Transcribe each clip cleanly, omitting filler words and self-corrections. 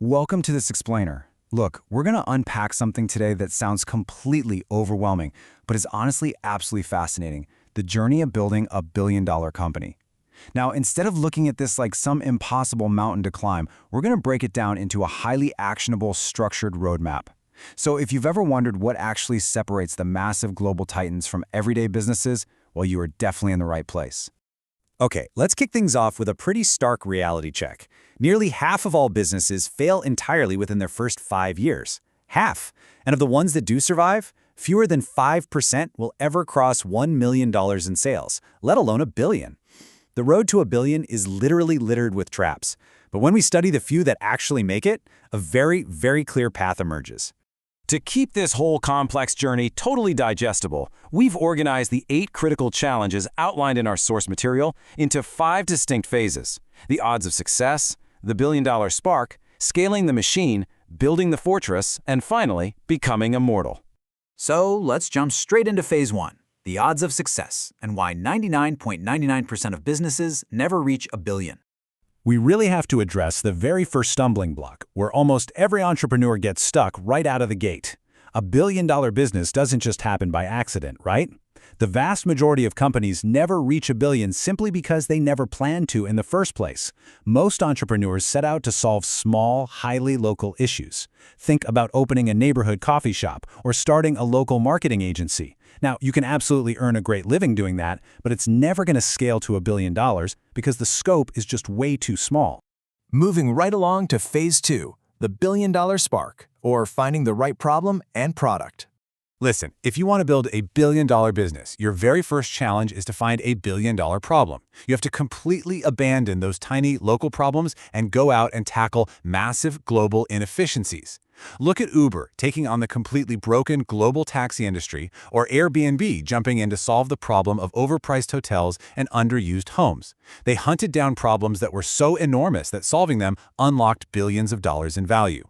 Welcome to this explainer. Look, we're going to unpack something today that sounds completely overwhelming, but is honestly absolutely fascinating: the journey of building a billion-dollar company. Now, instead of looking at this like some impossible mountain to climb, we're going to break it down into a highly actionable, structured roadmap. So if you've ever wondered what actually separates the massive global titans from everyday businesses, well, you are definitely in the right place. Okay, let's kick things off with a pretty stark reality check. Nearly half of all businesses fail entirely within their first 5 years. Half. And of the ones that do survive, fewer than 5% will ever cross $1 million in sales, let alone a billion. The road to a billion is literally littered with traps. But when we study the few that actually make it, a very, very clear path emerges. To keep this whole complex journey totally digestible, we've organized the 8 critical challenges outlined in our source material into 5 distinct phases: the odds of success, the billion-dollar spark, scaling the machine, building the fortress, and finally, becoming immortal. So let's jump straight into phase 1, the odds of success, and why 99.99% of businesses never reach a billion. We really have to address the very first stumbling block, where almost every entrepreneur gets stuck right out of the gate. A billion-dollar business doesn't just happen by accident, right? The vast majority of companies never reach a billion simply because they never planned to in the first place. Most entrepreneurs set out to solve small, highly local issues. Think about opening a neighborhood coffee shop or starting a local marketing agency. Now, you can absolutely earn a great living doing that, but it's never going to scale to $1 billion because the scope is just way too small. Moving right along to phase 2, the billion-dollar spark, or finding the right problem and product. Listen, if you want to build a billion-dollar business, your very first challenge is to find a billion-dollar problem. You have to completely abandon those tiny local problems and go out and tackle massive global inefficiencies. Look at Uber taking on the completely broken global taxi industry, or Airbnb jumping in to solve the problem of overpriced hotels and underused homes. They hunted down problems that were so enormous that solving them unlocked billions of dollars in value.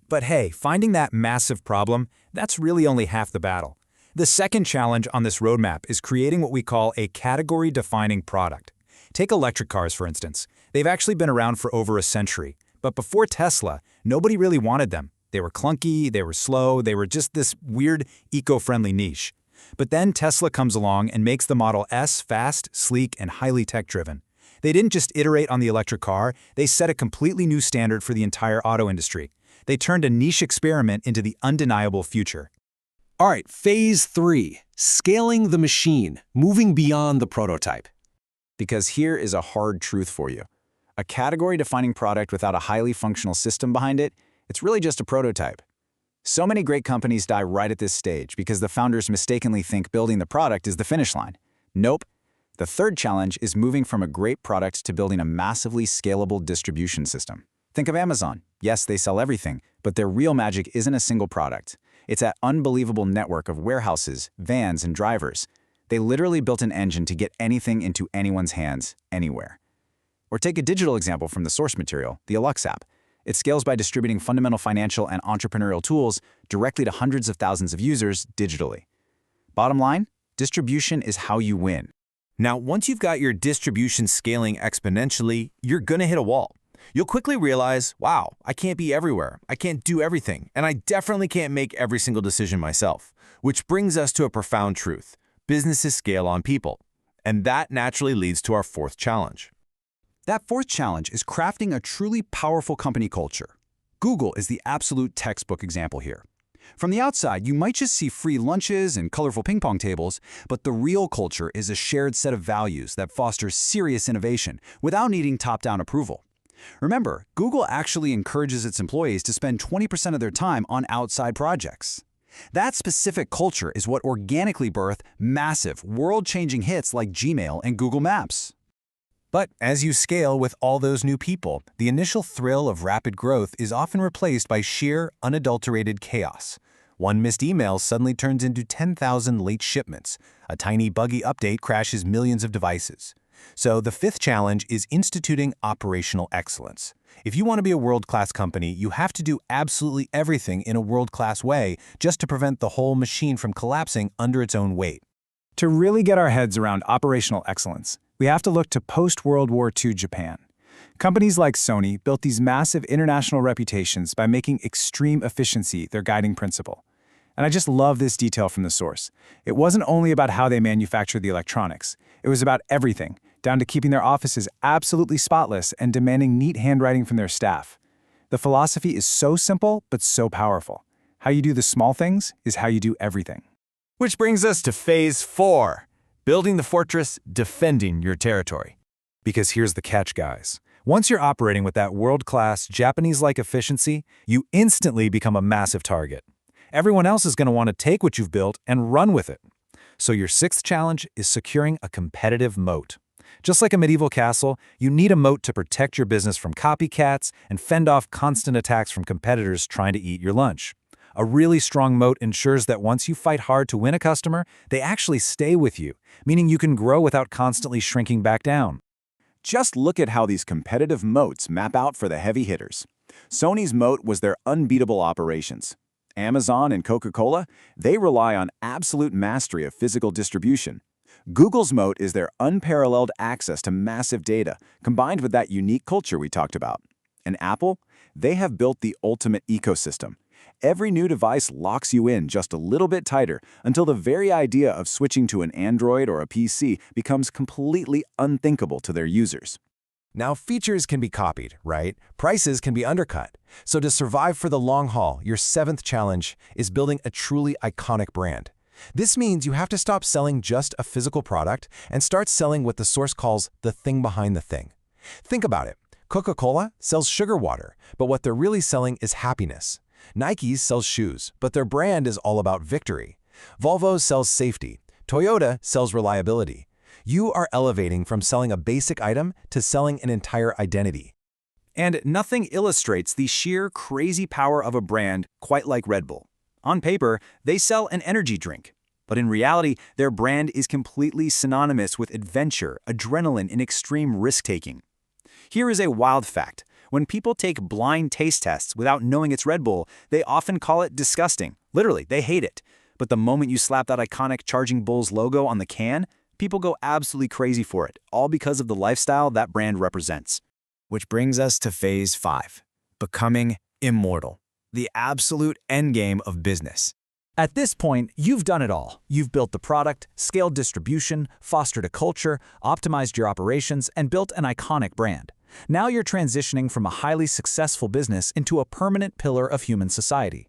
But hey, finding that massive problem, that's really only half the battle. The second challenge on this roadmap is creating what we call a category-defining product. Take electric cars, for instance. They've actually been around for over a century. But before Tesla, nobody really wanted them. They were clunky, they were slow, they were just this weird, eco-friendly niche. But then Tesla comes along and makes the Model S fast, sleek, and highly tech-driven. They didn't just iterate on the electric car, they set a completely new standard for the entire auto industry. They turned a niche experiment into the undeniable future. All right, phase 3, scaling the machine, moving beyond the prototype. Because here is a hard truth for you. A category-defining product without a highly functional system behind it, it's really just a prototype. So many great companies die right at this stage because the founders mistakenly think building the product is the finish line. Nope. The third challenge is moving from a great product to building a massively scalable distribution system. Think of Amazon. Yes, they sell everything, but their real magic isn't a single product. It's that unbelievable network of warehouses, vans, and drivers. They literally built an engine to get anything into anyone's hands, anywhere. Or take a digital example from the source material, the Alux app. It scales by distributing fundamental financial and entrepreneurial tools directly to hundreds of thousands of users digitally. Bottom line, distribution is how you win. Now, once you've got your distribution scaling exponentially, you're going to hit a wall. You'll quickly realize, wow, I can't be everywhere, I can't do everything, and I definitely can't make every single decision myself. Which brings us to a profound truth: businesses scale on people. And that naturally leads to our fourth challenge. That fourth challenge is crafting a truly powerful company culture. Google is the absolute textbook example here. From the outside, you might just see free lunches and colorful ping pong tables, but the real culture is a shared set of values that fosters serious innovation without needing top-down approval. Remember, Google actually encourages its employees to spend 20% of their time on outside projects. That specific culture is what organically birthed massive, world-changing hits like Gmail and Google Maps. But as you scale with all those new people, the initial thrill of rapid growth is often replaced by sheer, unadulterated chaos. One missed email suddenly turns into 10,000 late shipments. A tiny buggy update crashes millions of devices. So the fifth challenge is instituting operational excellence. If you want to be a world-class company, you have to do absolutely everything in a world-class way just to prevent the whole machine from collapsing under its own weight. To really get our heads around operational excellence, we have to look to post-World War II Japan. Companies like Sony built these massive international reputations by making extreme efficiency their guiding principle. And I just love this detail from the source. It wasn't only about how they manufactured the electronics. It was about everything, down to keeping their offices absolutely spotless and demanding neat handwriting from their staff. The philosophy is so simple, but so powerful. How you do the small things is how you do everything. Which brings us to phase 4, building the fortress, defending your territory. Because here's the catch, guys. Once you're operating with that world-class, Japanese-like efficiency, you instantly become a massive target. Everyone else is going to want to take what you've built and run with it. So your 6th challenge is securing a competitive moat. Just like a medieval castle, you need a moat to protect your business from copycats and fend off constant attacks from competitors trying to eat your lunch. A really strong moat ensures that once you fight hard to win a customer, they actually stay with you, meaning you can grow without constantly shrinking back down. Just look at how these competitive moats map out for the heavy hitters. Sony's moat was their unbeatable operations. Amazon and Coca-Cola, they rely on absolute mastery of physical distribution. Google's moat is their unparalleled access to massive data, combined with that unique culture we talked about. And Apple, they have built the ultimate ecosystem. Every new device locks you in just a little bit tighter until the very idea of switching to an Android or a PC becomes completely unthinkable to their users. Now, features can be copied, right? Prices can be undercut. So to survive for the long haul, your 7th challenge is building a truly iconic brand. This means you have to stop selling just a physical product and start selling what the source calls the thing behind the thing. Think about it. Coca-Cola sells sugar water, but what they're really selling is happiness. Nike sells shoes, but their brand is all about victory. Volvo sells safety. Toyota sells reliability. You are elevating from selling a basic item to selling an entire identity. And nothing illustrates the sheer crazy power of a brand quite like Red Bull. On paper, they sell an energy drink. But in reality, their brand is completely synonymous with adventure, adrenaline, and extreme risk-taking. Here is a wild fact. When people take blind taste tests without knowing it's Red Bull, they often call it disgusting. Literally, they hate it. But the moment you slap that iconic Charging Bulls logo on the can, people go absolutely crazy for it, all because of the lifestyle that brand represents. Which brings us to phase 5, becoming immortal, the absolute endgame of business. At this point, you've done it all. You've built the product, scaled distribution, fostered a culture, optimized your operations, and built an iconic brand. Now you're transitioning from a highly successful business into a permanent pillar of human society.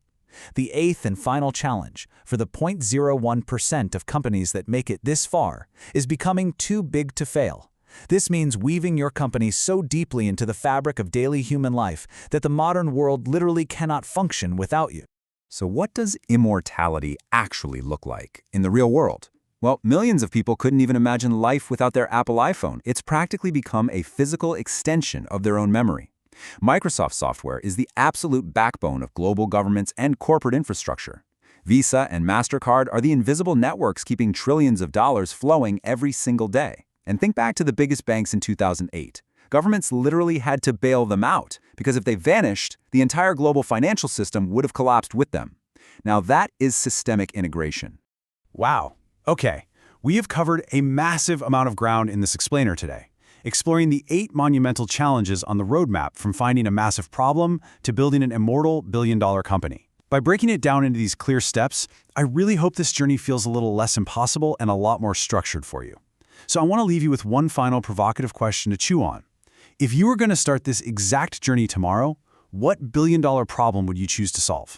The 8th and final challenge, for the 0.01% of companies that make it this far, is becoming too big to fail. This means weaving your company so deeply into the fabric of daily human life that the modern world literally cannot function without you. So what does immortality actually look like in the real world? Well, millions of people couldn't even imagine life without their Apple iPhone. It's practically become a physical extension of their own memory. Microsoft software is the absolute backbone of global governments and corporate infrastructure. Visa and MasterCard are the invisible networks keeping trillions of dollars flowing every single day. And think back to the biggest banks in 2008. Governments literally had to bail them out because if they vanished, the entire global financial system would have collapsed with them. Now that is systemic integration. Wow. Okay, we have covered a massive amount of ground in this explainer today, exploring the 8 monumental challenges on the roadmap from finding a massive problem to building an immortal billion-dollar company. By breaking it down into these clear steps, I really hope this journey feels a little less impossible and a lot more structured for you. So I want to leave you with one final provocative question to chew on. If you were going to start this exact journey tomorrow, what billion-dollar problem would you choose to solve?